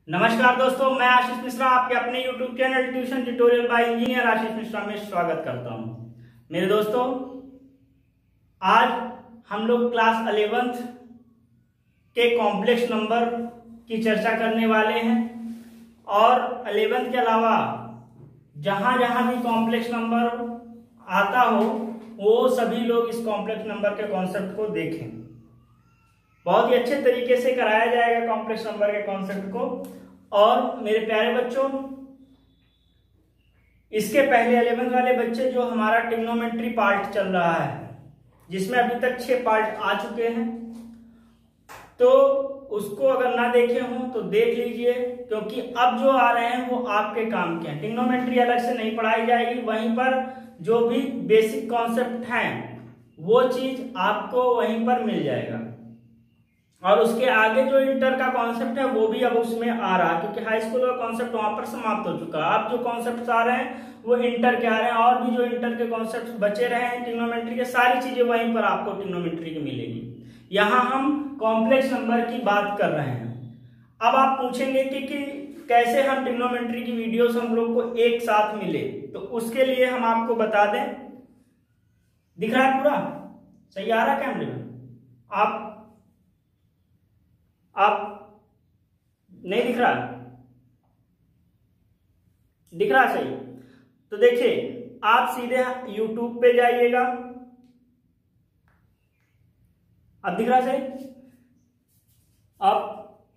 नमस्कार दोस्तों, मैं आशीष मिश्रा आपके अपने YouTube channel tuition tutorial by engineer Ashish Mishra में स्वागत करता हूं। मेरे दोस्तों, आज हम लोग क्लास 11th के कॉम्प्लेक्स नंबर की चर्चा करने वाले हैं और 11th के अलावा जहां जहां भी कॉम्प्लेक्स नंबर आता हो वो सभी लोग इस कॉम्प्लेक्स नंबर के कॉन्सेप्ट को देखें। बहुत ही अच्छे तरीके से कराया जाएगा कॉम्प्लेक्स नंबर के कॉन्सेप्ट को। और मेरे प्यारे बच्चों, इसके पहले 11th वाले बच्चे जो हमारा ट्रिग्नोमेट्री पार्ट चल रहा है, जिसमें अभी तक 6 पार्ट आ चुके हैं, तो उसको अगर ना देखे हों तो देख लीजिए, क्योंकि अब जो आ रहे हैं वो आपके काम के हैं। ट्रिग्नोमेट्री अलग से नहीं पढ़ाई जाएगी, वहीं पर जो भी बेसिक कॉन्सेप्ट हैं वो चीज आपको वहीं पर मिल जाएगा। और उसके आगे जो इंटर का कॉन्सेप्ट है वो भी अब उसमें आ रहा है, क्योंकि हाई स्कूल का कॉन्सेप्ट वहां पर समाप्त हो चुका है। अब जो कॉन्सेप्ट आ रहे हैं वो इंटर के आ रहे हैं, और भी जो इंटर के कॉन्सेप्ट बचे रहे हैं ट्रिग्नोमेट्री के, सारी चीजें वहीं पर आपको ट्रिग्नोमेट्री की मिलेगी। यहाँ हम कॉम्प्लेक्स नंबर की बात कर रहे हैं। अब आप पूछेंगे कि कैसे हम ट्रिग्नोमेट्री की वीडियोस हम लोग को एक साथ मिले, तो उसके लिए हम आपको बता दें। दिख रहा है पूरा सही आ रहा है कैमरे में? आप नहीं दिख रहा? दिख रहा सही? तो देखिए, आप सीधे YouTube पे जाइएगा। अब दिख रहा सही? आप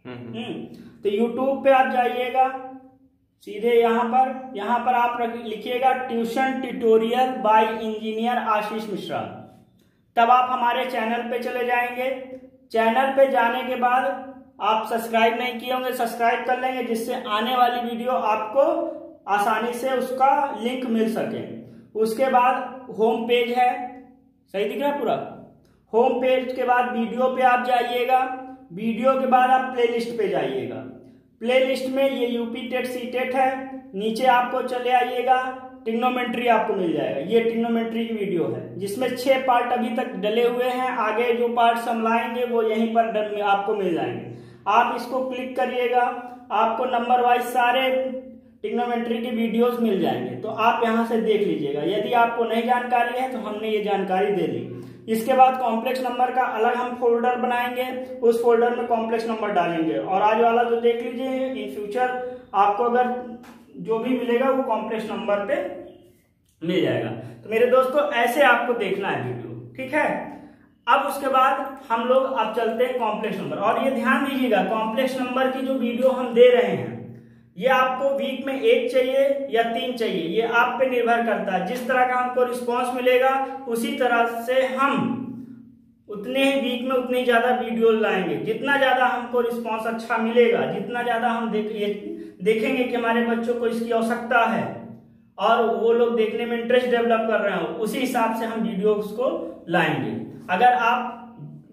तो YouTube पे आप जाइएगा, सीधे यहां पर आप लिखिएगा tuition tutorial by engineer Ashish Mishra. तब आप हमारे चैनल पे चले जाएंगे। चैनल पे जाने के बाद आप सब्सक्राइब नहीं किए होंगे, सब्सक्राइब कर लेंगे, जिससे आने वाली वीडियो आपको आसानी से उसका लिंक मिल सके। उसके बाद होम पेज है, सही दिख रहा है पूरा? होम पेज के बाद वीडियो पे आप जाइएगा। वीडियो के बाद आप प्लेलिस्ट पे जाइएगा। प्लेलिस्ट में ये यूपी टेट सी टेट है, नीचे आपको चले आइएगा, ट्रिग्नोमेट्री आपको मिल जाएगा। ये ट्रिग्नोमेट्री की वीडियो है, जिसमें 6 पार्ट अभी तक डले हुए हैं। आगे जो पार्ट हम लाएंगे वो यहीं पर आपको मिल जाएंगे। आप इसको क्लिक करिएगा, आपको नंबर वाइज सारे ट्रिग्नोमेट्री की वीडियोस मिल जाएंगे, तो आप यहां से देख लीजिएगा। यदि आपको नहीं जानकारी है तो हमने ये जानकारी दे दी। इसके बाद कॉम्प्लेक्स नंबर का अलग हम फोल्डर बनाएंगे, उस फोल्डर में कॉम्प्लेक्स नंबर डालेंगे। और आज वाला तो देख लीजिए, इन फ्यूचर आपको अगर जो भी मिलेगा वो कॉम्प्लेक्स नंबर पे मिल जाएगा। तो मेरे दोस्तों, ऐसे आपको देखना है वीडियो, ठीक है? अब उसके बाद हम लोग अब चलते हैं कॉम्प्लेक्स नंबर। और ये ध्यान दीजिएगा, कॉम्प्लेक्स नंबर की जो वीडियो हम दे रहे हैं, ये आपको वीक में 1 चाहिए या 3 चाहिए, ये आप पे निर्भर करता है। जिस तरह का हमको रिस्पांस मिलेगा उसी तरह से हम उतने ही वीक में उतनी ज्यादा वीडियो लाएंगे। जितना ज्यादा हमको रिस्पांस अच्छा मिलेगा, जितना ज्यादा हम देखेंगे कि हमारे बच्चों को इसकी आवश्यकता है और वो लोग देखने में इंटरेस्ट डेवलप कर रहे हो, उसी हिसाब से हम वीडियोस को लाएंगे। अगर आप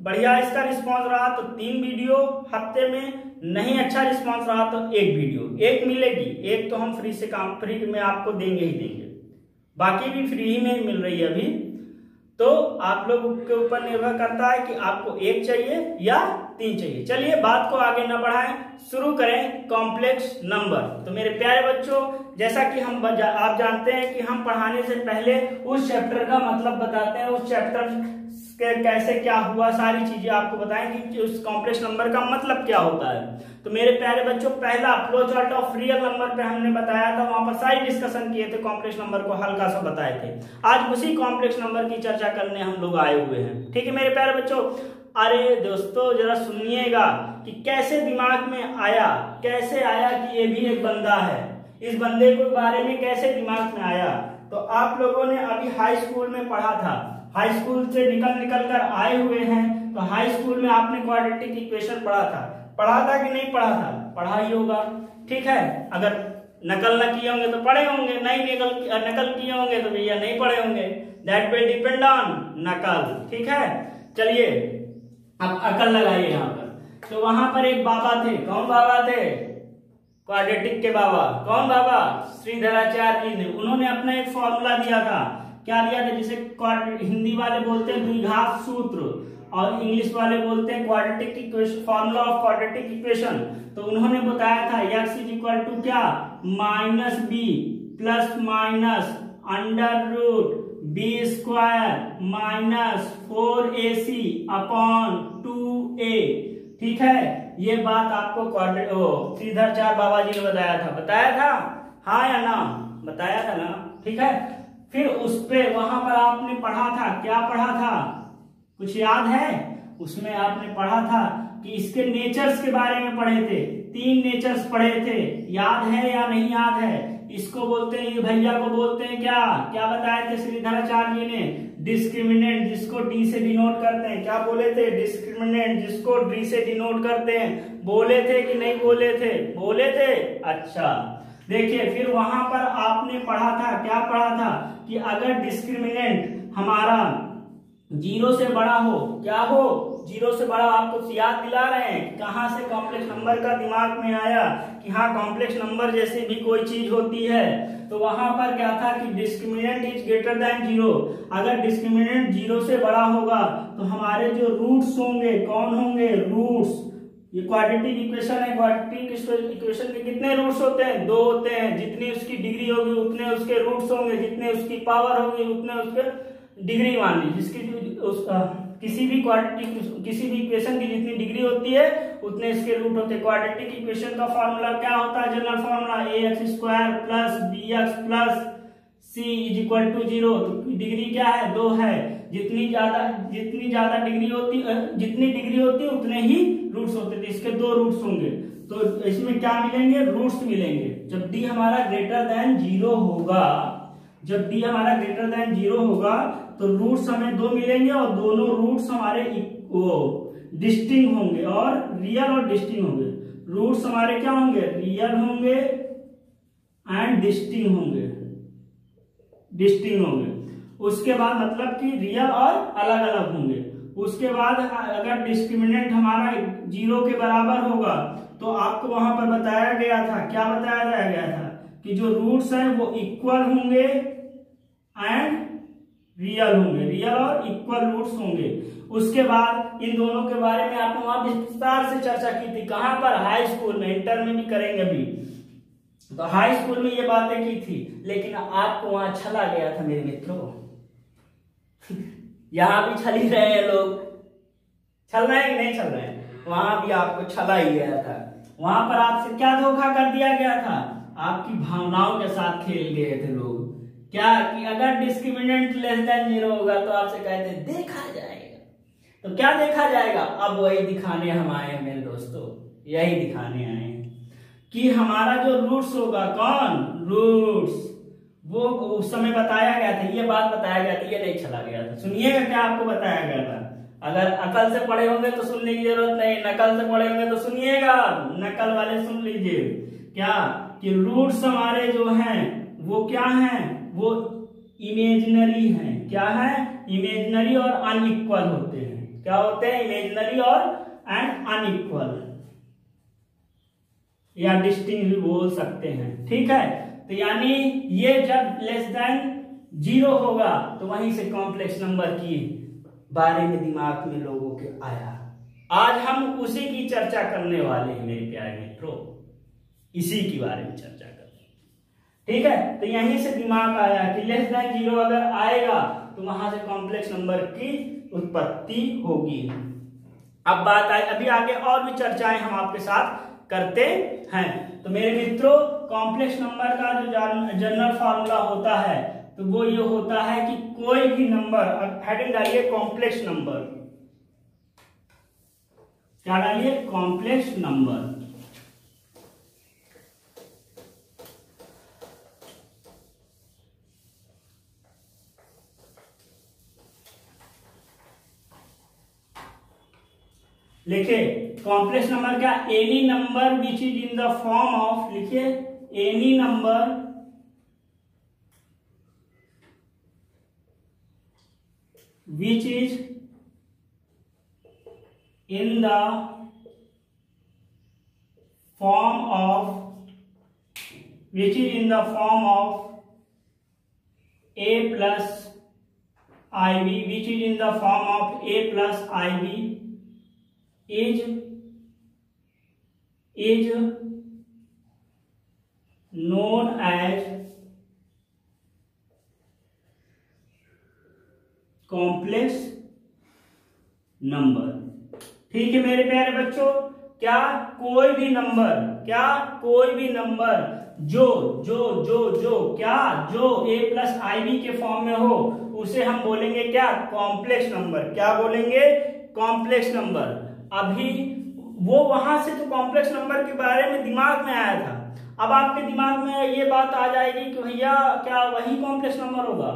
बढ़िया इसका रिस्पांस रहा तो 3 वीडियो हफ्ते में, नहीं अच्छा रिस्पांस रहा तो 1 वीडियो, 1 मिलेगी। 1 तो हम फ्री में आपको देंगे ही देंगे, बाकी भी फ्री ही में मिल रही है अभी। तो आप लोग के ऊपर निर्भर करता है कि आपको 1 चाहिए या 3 चाहिए। चलिए बात को आगे न बढ़ाएं, शुरू करें कॉम्प्लेक्स नंबर। तो मेरे प्यारे बच्चों, जैसा कि आप जानते हैं कि हम पढ़ाने से पहले उस चैप्टर का मतलब बताते हैं, उस चैप्टर के कैसे क्या हुआ, सारी चीजें आपको बताएंगे कि उस कॉम्प्लेक्स नंबर का मतलब क्या होता है। तो मेरे प्यारे बच्चों, पहला flow chart of real number पे हमने बताया था, वहां पर सारी डिस्कशन किए थे, कॉम्प्लेक्स नंबर को हल्का सा बताए थे। आज उसी कॉम्प्लेक्स नंबर की चर्चा करने हम लोग आए हुए हैं, ठीक है मेरे प्यारे बच्चों? अरे दोस्तों, जरा सुनिएगा कि कैसे दिमाग में आया, कैसे आया कि ये भी एक बंदा है, इस बंदे के बारे में कैसे दिमाग में आया। तो आप लोगों ने अभी हाई स्कूल में पढ़ा था, हाई स्कूल से निकल कर आए हुए हैं, तो हाई स्कूल में आपने क्वाड्रेटिक इक्वेशन पढ़ा था कि नहीं पढ़ा था? पढ़ा ही होगा, ठीक है? अगर नकल न किए होंगे तो पढ़े होंगे, नहीं नकल किए होंगे तो भैया नहीं पढ़े होंगे। दैट विल डिपेंड ऑन नकल, ठीक है? चलिए अब अकल लगाइए यहाँ पर। तो वहां पर एक बाबा थे, कौन बाबा थे? क्वाड्रेटिक के बाबा। कौन बाबा? श्रीधराचार्य जी ने। उन्होंने अपना एक फॉर्मूला दिया था, क्या दिया था, जिसे हिंदी वाले बोलते हैं द्विघात सूत्र। और इंग्लिश वाले बोलते हैं quadratic equation, formula of quadratic equation. तो उन्होंने बताया था x इज इक्वल टू क्या, minus B plus minus under root B square minus 4ac upon 2a। ठीक है, ये बात आपको श्रीधराचार्य बाबा जी ने बताया था हाँ या ना, बताया था ना। ठीक है, फिर उस पे वहां पर आपने पढ़ा था, क्या पढ़ा था, कुछ याद है? उसमें आपने पढ़ा था कि इसके नेचर्स के बारे में पढ़े थे, 3 नेचर्स पढ़े थे, याद है या नहीं याद है? इसको बोलते हैं, ये भैया को बोलते हैं क्या, क्या बताए थे श्रीधराचार्य जी ने? डिस्क्रिमिनेंट, जिसको डी से डिनोट करते हैं। क्या बोले थे? डिस्क्रिमिनेंट, जिसको डी से डिनोट करते हैं। बोले थे कि नहीं बोले थे? बोले थे। अच्छा, देखिए फिर वहां पर आपने पढ़ा था, क्या पढ़ा था कि अगर डिस्क्रिमिनेंट हमारा 0 से बड़ा हो, क्या हो, 0 से बड़ा, आपको याद दिला रहे हैं कहां से कॉम्प्लेक्स नंबर का दिमाग में आया कि हाँ कॉम्प्लेक्स नंबर जैसी भी कोई चीज होती है। तो वहां पर क्या था कि डिस्क्रिमिनेंट इज ग्रेटर देन 0। अगर डिस्क्रिमिनेंट 0 से बड़ा होगा तो हमारे जो रूट्स होंगे, कौन होंगे? रूट्स। ये क्वाड्रेटिक इक्वेशन है, क्वाड्रेटिक इक्वेशन के कितने रूट्स होते हैं? 2 होते हैं। जितनी उसकी डिग्री होगी उतने उसके रूट्स होंगे, जितने उसकी पावर होगी उतने उसके डिग्री मान ली। जिसकी किसी भी इक्वेशन की जितनी डिग्री होती है उतने इसके रूट होते हैं। क्वाड्रेटिक इक्वेशन का फॉर्मूला क्या होता है? General formula ax square plus bx plus c is equal to 0। Degree क्या है? 2 है। जितनी ज्यादा डिग्री होती, जितनी डिग्री होती है उतने ही रूट्स होते थे। इसके 2 रूट्स होंगे, तो इसमें क्या मिलेंगे? रूट्स मिलेंगे। जब d हमारा ग्रेटर देन 0 होगा, जब d हमारा ग्रेटर देन 0 होगा तो रूट्स हमें 2 मिलेंगे और दोनों रूट्स हमारे डिस्टिंग होंगे और रियल और डिस्टिंग होंगे। रूट्स हमारे क्या होंगे? रियल होंगे एंड डिस्टिंग होंगे, डिस्टिंग होंगे। उसके बाद मतलब कि रियल और अलग अलग होंगे। उसके बाद अगर डिस्क्रिमिनेंट हमारा 0 के बराबर होगा तो आपको वहां पर बताया गया था, क्या बताया गया था कि जो रूट्स हैं वो इक्वल होंगे एंड रियल होंगे, रियल और इक्वल रूट्स होंगे। उसके बाद इन दोनों के बारे में आपने वहां विस्तार से चर्चा की थी। कहां पर? हाई स्कूल में। इंटर में भी करेंगे अभी, तो हाई स्कूल में ये बातें की थी, लेकिन आपको वहां छला गया था मेरे मित्रों। यहां भी छल ही रहे हैं लोग, छल रहे हैं कि नहीं छल रहे हैं? वहां भी आपको छला ही गया था। वहां पर आपसे क्या धोखा कर दिया गया था? आपकी भावनाओं के साथ खेल गए थे लोग। क्या कि अगर डिस्क्रिमिनेंट लेस देन 0 होगा तो आपसे कहते हैं देखा जाएगा। तो क्या देखा जाएगा? अब वही दिखाने हम आए हैं मेरे दोस्तों, यही दिखाने आए हैं कि हमारा जो रूट्स होगा, कौन? रूट्स, वो उस समय बताया गया था, ये बात बताया गया था, ये नहीं चला गया था। सुनिएगा क्या आपको बताया गया था। अगर अकल से पढ़े होंगे तो सुनने की जरूरत नहीं, नकल से पढ़े होंगे तो सुनिएगा, नकल वाले सुन लीजिए। क्या कि रूट्स हमारे जो हैं वो क्या हैं? वो इमेजिनरी हैं। क्या है? इमेजिनरी और अनइक्वल होते हैं। क्या होते हैं? इमेजिनरी और एंड अनइक्वल, या डिस्टिंग भी बोल सकते हैं। ठीक है, तो यानी ये जब लेस देन 0 होगा तो वहीं से कॉम्प्लेक्स नंबर की बारे में दिमाग में लोगों के आया। आज हम उसी की चर्चा करने वाले हैं मेरे प्यारे मित्रों, इसी के बारे में चर्चा करें। ठीक है, तो यहीं से दिमाग आया कि लेस देन 0 अगर आएगा तो वहां से कॉम्प्लेक्स नंबर की उत्पत्ति होगी। अब बात आई, अभी आगे और भी चर्चाएं हम आपके साथ करते हैं। तो मेरे मित्रों, कॉम्प्लेक्स नंबर का जो जनरल फार्मूला होता है तो वो ये होता है कि कोई भी नंबर, हेडिंग डालिए कॉम्प्लेक्स नंबर, क्या डालिए? Complex number. लिखिए कॉम्प्लेक्स नंबर क्या? Any number which is in the form of, लिखिए any number which is in the form of, which is in the form of a plus IB which is in the form of A plus IB is known as complex number. ठीक है मेरे प्यारे बच्चों, क्या कोई भी number जो A plus IB के फॉर्म में हो उसे हम बोलेंगे क्या, कॉम्प्लेक्स नंबर। क्या बोलेंगे, कॉम्प्लेक्स नंबर। अभी वो वहां से तो कॉम्प्लेक्स नंबर के बारे में दिमाग में आया था, अब आपके दिमाग में ये बात आ जाएगी कि भैया क्या वही कॉम्प्लेक्स नंबर होगा।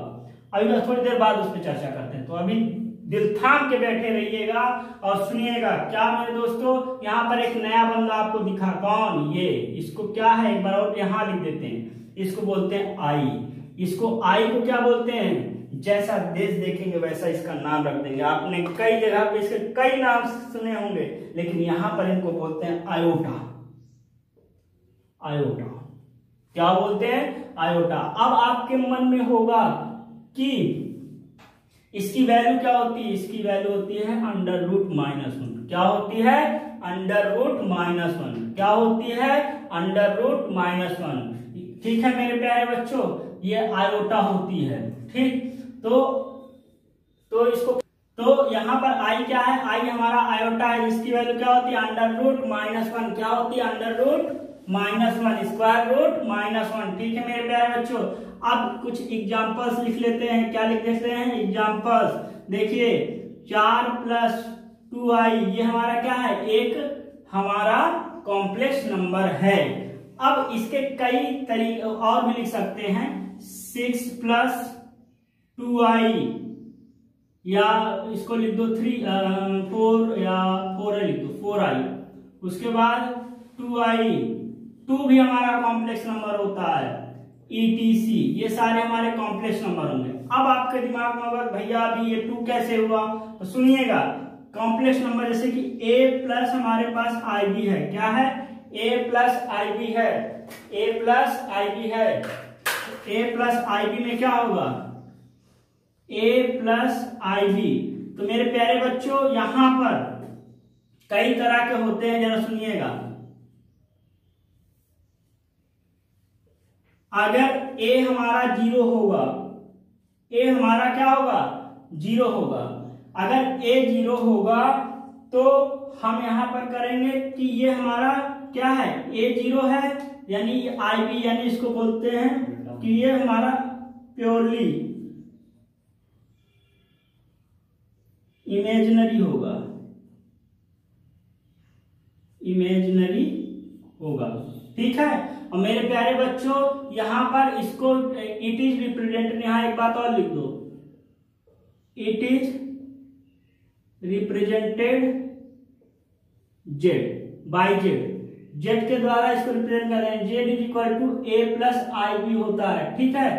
अभी थोड़ी देर बाद उस पर चर्चा करते हैं, तो अभी दिल थाम के बैठे रहिएगा और सुनिएगा। क्या मेरे दोस्तों, यहाँ पर एक नया बंदा आपको दिखा, कौन, ये, इसको क्या है एक बार और यहाँ लिख देते हैं, इसको बोलते हैं आई। इसको आई को क्या बोलते हैं, जैसा देश देखेंगे वैसा इसका नाम रख देंगे। आपने कई जगह पे इसके कई नाम सुने होंगे, लेकिन यहाँ पर इनको बोलते हैं आयोटा। आयोटा क्या बोलते हैं, आयोटा। अब आपके मन में होगा कि इसकी वैल्यू क्या होती है, इसकी वैल्यू होती है अंडर रूट -1। क्या होती है, अंडर रूट -1। क्या होती है, अंडर रूट -1। ठीक है मेरे प्यारे बच्चों, ये आयोटा होती है। ठीक, तो इसको, तो यहाँ पर आई क्या है, आई हमारा आयोटा है, इसकी वैल्यू क्या होती है, अंडर रूट -1। क्या होती है, अंडर रूट -1, स्क्वायर रूट -1। ठीक है मेरे प्यारे बच्चों, अब कुछ एग्जांपल्स लिख लेते हैं। क्या लिख देते हैं, एग्जांपल्स। देखिए 4 + 2i ये हमारा क्या है, एक हमारा कॉम्प्लेक्स नंबर है। अब इसके कई तरीके और भी लिख सकते हैं, 6 + 2i, या इसको लिख दो 4 या 4 लिख दो 4i। उसके बाद 2i, 2 भी हमारा कॉम्प्लेक्स नंबर होता है, ETC, ये सारे हमारे कॉम्प्लेक्स नंबर होंगे। अब आपके दिमाग में होगा भैया अभी ये 2 कैसे हुआ, तो सुनिएगा। कॉम्प्लेक्स नंबर जैसे कि A प्लस हमारे पास IB है, क्या है, A प्लस IB है, A प्लस IB है। A प्लस IB में क्या होगा, A प्लस IB। तो मेरे प्यारे बच्चों यहां पर कई तरह के होते हैं, जरा सुनिएगा। अगर A हमारा 0 होगा, A हमारा क्या होगा, 0 होगा। अगर A 0 होगा तो हम यहां पर करेंगे कि ये हमारा क्या है, A 0 है, यानी IB, यानी इसको बोलते हैं कि ये हमारा प्योरली इमेजिनरी होगा, इमेजिनरी होगा। ठीक है, और मेरे प्यारे बच्चों यहां पर इसको इट इज रिप्रेजेंटेड, यहां एक बात और लिख दो, it is represented Z by Z. Z के द्वारा इसको रिप्रेजेंट कर रहे हैं, Z is equal to A plus IB होता है। ठीक है,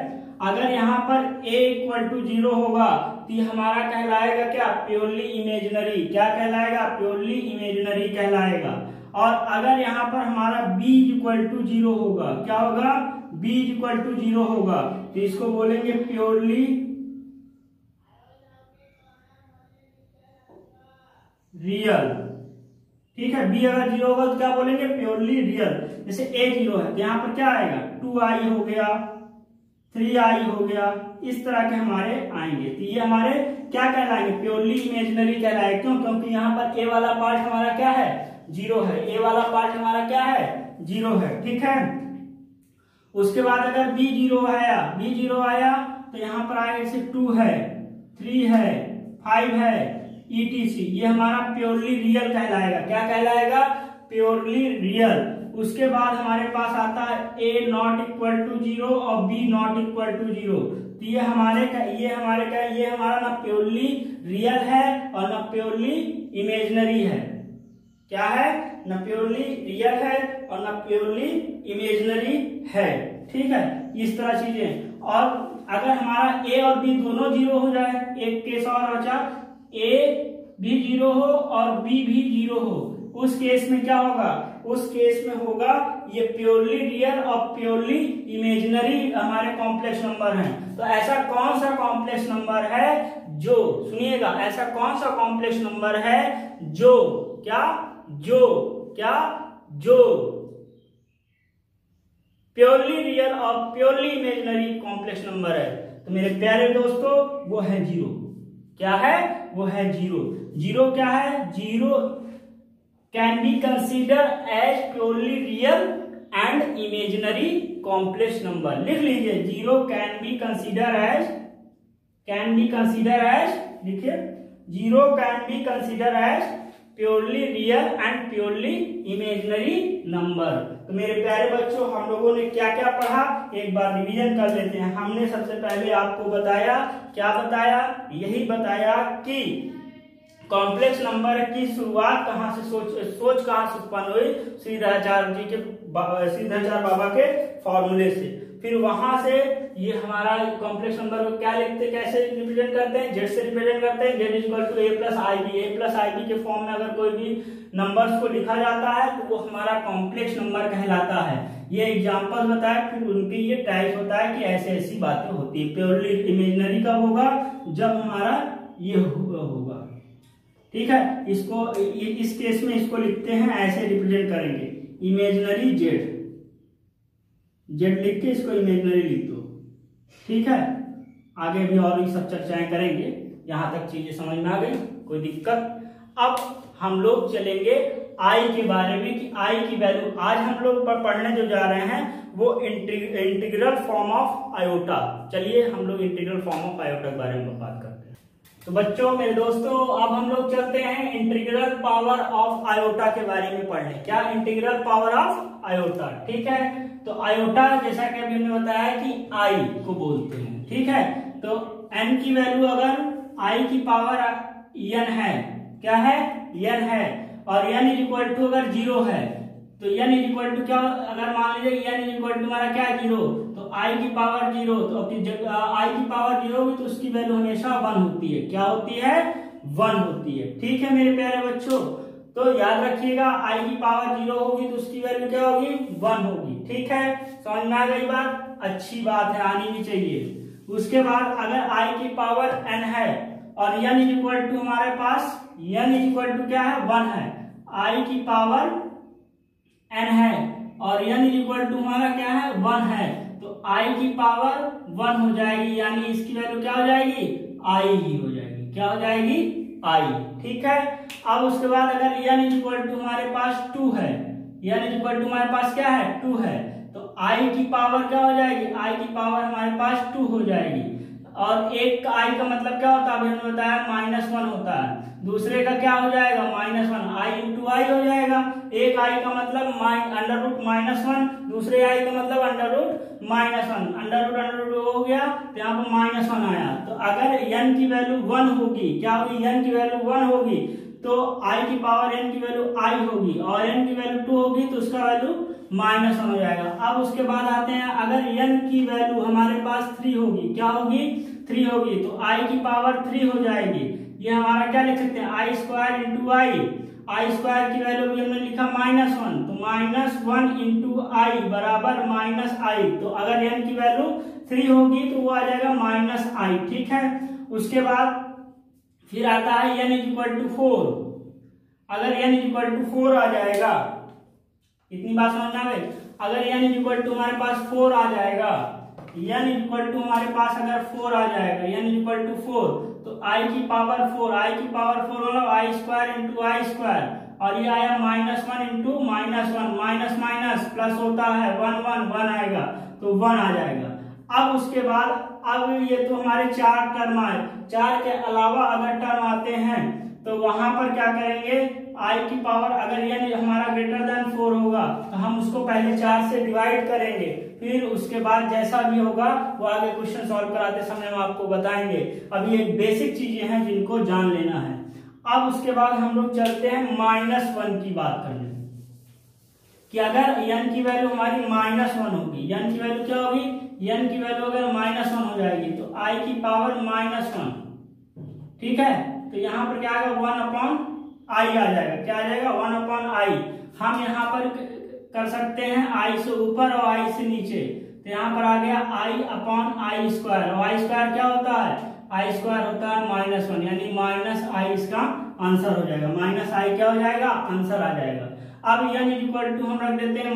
अगर यहां पर A इक्वल टू 0 होगा तो ये हमारा कहलाएगा क्या, प्योरली इमेजिनरी। क्या कहलाएगा, प्योरली इमेजिनरी कहलाएगा। और अगर यहां पर हमारा B इक्वल टू 0 होगा, क्या होगा, B इक्वल टू 0 होगा, तो इसको बोलेंगे प्योरली रियल। ठीक है, B अगर 0 होगा तो क्या बोलेंगे, प्योरली रियल। जैसे A 0 है तो यहाँ पर क्या आएगा, 2i हो गया, 3i हो गया, इस तरह के हमारे आएंगे। तो ये हमारे क्या कहलाएंगे, प्योरली इमेजिनरी कहलाएंगे। क्यों, क्योंकि यहाँ पर A वाला पार्ट हमारा क्या है, 0 है। A वाला पार्ट हमारा क्या है, 0 है। ठीक है, उसके बाद अगर B 0 आया तो यहाँ पर आएगा जैसे 2 है, 3 है, 5 है, ETC, ये हमारा प्योरली रियल कहलाएगा। क्या कहलाएगा, प्योरली रियल। उसके बाद हमारे पास आता है A नॉट इक्वल टू 0 और B नॉट इक्वल टू 0। तो ये हमारे हमारा ना प्योरली रियल है और ना प्योरली इमेजिनरी है। क्या है, ना प्योरली रियल है और ना प्योरली इमेजिनरी है। ठीक है, इस तरह चीजें। और अगर हमारा A और B दोनों 0 हो जाए, एक केस और बचा, A भी 0 हो और B भी 0 हो, उस केस में क्या होगा, उस केस में होगा ये प्योरली रियल और प्योरली इमेजिनरी हमारे कॉम्प्लेक्स नंबर हैं। तो ऐसा कौन सा कॉम्प्लेक्स नंबर है जो, सुनिएगा, ऐसा कौन सा कॉम्प्लेक्स नंबर है जो जो प्योरली रियल और प्योरली इमेजिनरी कॉम्प्लेक्स नंबर है? तो मेरे प्यारे दोस्तों वो है जीरो। क्या है? वो है जीरो। जीरो क्या है? Zero can be consider as purely real and imaginary complex number. लिख लीजिए, zero can be consider as, लिखिए, zero can be consider as purely real and purely imaginary number. तो मेरे प्यारे बच्चों, हम लोगों ने क्या क्या पढ़ा एक बार रिवीजन कर लेते हैं। हमने सबसे पहले आपको बताया, क्या बताया? यही बताया कि कॉम्प्लेक्स नंबर की शुरुआत कहां से, सोच कहां से उत्पन्न हुई? श्रीधराचार्य बाबा के फॉर्मूले से। फिर वहां से ये हमारा कॉम्प्लेक्स नंबर को क्या लिखते, कैसे रिप्रेजेंट करते हैं? जेड से रिप्रेजेंट करते हैं। Z equal to A plus I B के फॉर्म में अगर कोई भी नंबर्स को लिखा जाता है तो वो हमारा कॉम्प्लेक्स नंबर कहलाता है। ये एग्जांपल बताया, फिर उनकी ये टाइप होता है कि ऐसे ऐसी बातें होती है। प्योरली इमेजिनरी कब होगा? जब हमारा ये होगा, ठीक है। इसको इस केस में इसको लिखते हैं, ऐसे रिप्रेजेंट करेंगे, इमेजिनरी जेड लिख के इसको इमेजिनरी लिख दो, ठीक है। आगे भी और भी सब चर्चाएं करेंगे, यहां तक चीजें समझ में आ गई, कोई दिक्कत? अब हम लोग चलेंगे आई के बारे में कि आई की वैल्यू। आज हम लोग पढ़ने जो जा रहे हैं वो इंटीग्रल फॉर्म ऑफ आयोटा। चलिए हम लोग इंटीग्रल फॉर्म ऑफ आयोटा के बारे में बात करते हैं। तो बच्चों, मेरे दोस्तों, अब हम लोग चलते हैं इंटीग्रल पावर ऑफ आयोटा के बारे में पढ़ने। क्या? इंटीग्रल पावर ऑफ आयोटा, ठीक है। तो आयोटा, जैसा कि अभी हमने बताया कि आई को बोलते हैं, ठीक है। तो n की वैल्यू अगर i की पावर n है, क्या है? n है, और n इज इक्वल टू अगर जीरो है तो n इज इक्वल टू क्या? अगर मान लीजिए n इज इक्वल टू हमारा क्या है? जीरो, तो i की पावर जीरो, तो i की पावर जीरो होगी तो उसकी वैल्यू हमेशा 1 होती है। क्या होती है? 1 होती है, ठीक है मेरे प्यारे बच्चों। तो याद रखिएगा, i की पावर जीरो होगी तो उसकी वैल्यू क्या होगी? 1 होगी, ठीक है। समझ में आ गई बात? अच्छी बात है, आनी भी चाहिए। उसके बाद अगर i की पावर n है और n इज इक्वल टू हमारे पास n इज इक्वल टू क्या है? 1 है। i की पावर n है और n इज इक्वल टू हमारा क्या है? 1 है, तो i की पावर 1 हो जाएगी, यानी इसकी वैल्यू क्या हो जाएगी? i ही हो जाएगी। क्या हो जाएगी? i, ठीक है। अब उसके बाद अगर n इज इक्वल टू हमारे पास 2 है, n इज इक्वल टू हमारे पास क्या है? 2 है, तो i की पावर क्या हो जाएगी? i की पावर हमारे पास 2 हो जाएगी। और एक का i का मतलब क्या होता है? अभी हमने बताया -1 होता है। दूसरे का क्या हो जाएगा? -1, i इंटू आई हो जाएगा। एक i का मतलब अंडर रूट -1, दूसरे i का मतलब अंडर रूट -1, अंडर रूट हो गया तो यहाँ पर -1 आया। तो अगर n की वैल्यू 1 होगी, क्या होगी? n की वैल्यू 1 होगी तो i की पावर n की वैल्यू i होगी, और n की वैल्यू 2 होगी तो उसका वैल्यू -1 हो जाएगा। अब उसके बाद आते हैं, अगर n की वैल्यू हमारे पास 3 होगी, क्या होगी? 3 होगी, तो i की पावर 3 हो जाएगी। ये हमारा क्या लिख सकते हैं? i square into I square की वैल्यू भी हमने लिखा -1, तो -1 इंटू आई बराबर -i। तो अगर n की वैल्यू 3 होगी तो वो आ जाएगा -i, ठीक है। उसके बाद फिर आता है n इज इक्वल टू 4। अगर n इज इक्वल टू 4 आ जाएगा, इतनी बात समझना है। अगर n इज इक्वल टू हमारे पास 4 आ जाएगा, n इज इक्वल टू हमारे पास अगर 4 आ जाएगा, n इज इक्वल टू 4, तो i की पावर 4, i की पावर 4 मतलब आई स्क्वायर इंटू आई स्क्वायर, और ये आया -1 इंटू -1, माइनस प्लस होता है 1 आएगा, तो 1 आ जाएगा। अब उसके बाद अब ये तो हमारे 4 टर्म आए, 4 के अलावा अगर टर्म आते हैं तो वहां पर क्या करेंगे? i की पावर अगर ये हमारा ग्रेटर देन 4 होगा तो हम उसको पहले 4 से डिवाइड करेंगे, फिर उसके बाद जैसा भी होगा वो आगे क्वेश्चन सॉल्व कराते समय हम आपको बताएंगे। अभी ये बेसिक चीजें हैं जिनको जान लेना है। अब उसके बाद हम लोग चलते हैं -1 की बात करने, कि अगर n की वैल्यू हमारी -1 होगी, n की वैल्यू क्या होगी? n की वैल्यू अगर -1 हो जाएगी तो i की पावर -1, ठीक है। तो यहाँ पर क्या आएगा? 1/i आ जाएगा। क्या आ जाएगा? 1/i। हम यहाँ पर कर सकते हैं आई से ऊपर और आई से नीचे। तो यहाँ पर आ गया आई अपॉन आई स्क्वायर, और आई स्क्वायर क्या होता है, आई स्क्वायर होता है -1, यानी माइनस आई इसका आंसर हो जाएगा। माइनस आई क्या हो जाएगा, आंसर आ जाएगा। अब n इक्वल टू हम रख देते हैं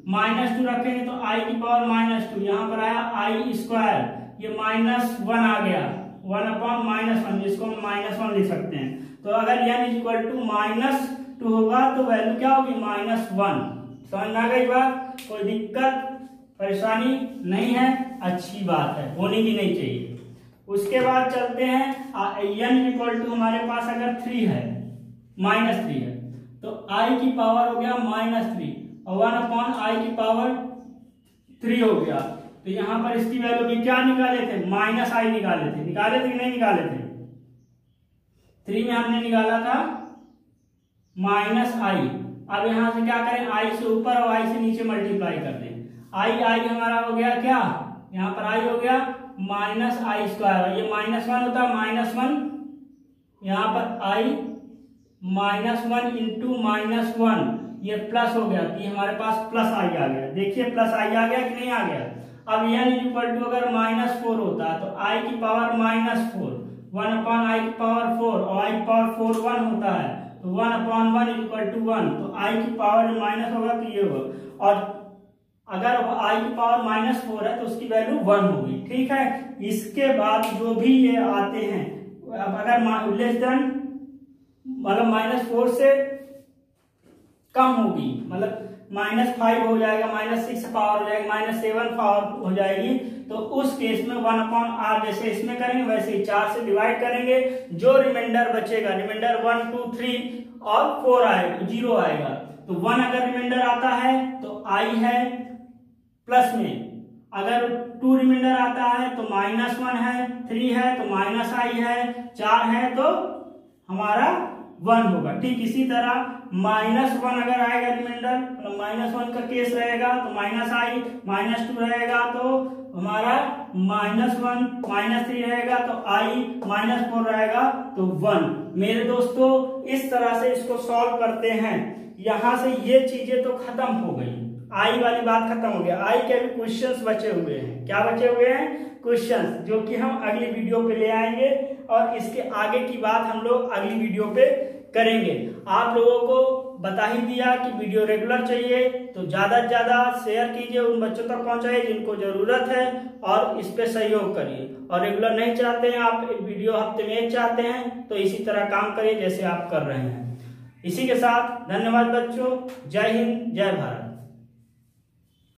-2 रखेंगे तो आई की पावर -2, यहाँ पर आया आई स्क्वायर, ये -1 आ गया, 1 अपॉन -1, जिसको हम -1 लिख सकते हैं। तो अगर n इक्वल टू -2 होगा तो वैल्यू क्या होगी, -1। समझ में आ गई बात, कोई दिक्कत परेशानी नहीं है, अच्छी बात है, होनी भी नहीं चाहिए। उसके बाद चलते हैं n इक्वल टू हमारे पास अगर 3 है, -3 है, तो i की पावर हो गया -3 और 1 अपॉन i की पावर 3 हो गया। तो यहाँ पर इसकी वैल्यू भी क्या निकाले थे, -i निकाले थे कि नहीं निकाले थे। 3 में हमने निकाला था -i। अब यहाँ से क्या करें, i से ऊपर और i से नीचे मल्टीप्लाई कर दें। i हमारा हो गया क्या, यहाँ पर i हो गया -i स्क्वायर, ये -1 होता है, -1 यहाँ पर i -1 इंटू -1, ये प्लस हो गया, ये हमारे पास प्लस i आ गया। देखिए प्लस i आ गया कि नहीं आ गया। अब n इक्वल टू अगर -4 होता है तो i की पावर -4, 1 अपॉन i की पावर 4 और i की पावर 4 1 होता है, तो 1 अपॉन 1 इक्वल टू 1, तो i की पावर माइनस होगा तो ये होगा। और अगर i की पावर -4 है तो उसकी वैल्यू 1 होगी, ठीक है। इसके बाद जो भी ये आते हैं, अब अगर लेस देन मतलब -4 से कम होगी, मतलब -5 हो जाएगा, -6 पावर हो जाएगी, -7 पावर हो जाएगी, तो उस केस में 1 अपॉन r जैसे इसमें करेंगे वैसे ही 4 से डिवाइड करेंगे, जो रिमाइंडर बचेगा, रिमाइंडर 1 2 3 और 4 आएगा, 0 आएगा। तो 1 अगर रिमाइंडर आता है तो i है प्लस में, अगर 2 रिमाइंडर आता है तो -1 है, 3 है तो -i है, 4 है तो हमारा 1 होगा। ठीक इसी तरह -1 अगर आएगा रिमाइंडर, मतलब -1 का केस रहेगा तो -i, -2 रहेगा तो हमारा -1, -3 रहेगा तो i, -4 रहेगा तो 1। मेरे दोस्तों इस तरह से इसको सॉल्व करते हैं। यहां से ये चीजें तो खत्म हो गई, आई वाली बात खत्म हो गया। आई के भी क्वेश्चंस बचे हुए हैं। क्या बचे हुए हैं, क्वेश्चंस, जो कि हम अगली वीडियो पे ले आएंगे और इसके आगे की बात हम लोग अगली वीडियो पे करेंगे। आप लोगों को बता ही दिया कि वीडियो रेगुलर चाहिए तो ज्यादा से ज्यादा शेयर कीजिए, उन बच्चों तक पहुंचाइए जिनको जरूरत है, और इस पे सहयोग करिए। और रेगुलर नहीं चाहते हैं आप, वीडियो हफ्ते में 1 चाहते हैं, तो इसी तरह काम करिए जैसे आप कर रहे हैं। इसी के साथ धन्यवाद बच्चों, जय हिंद, जय भारत।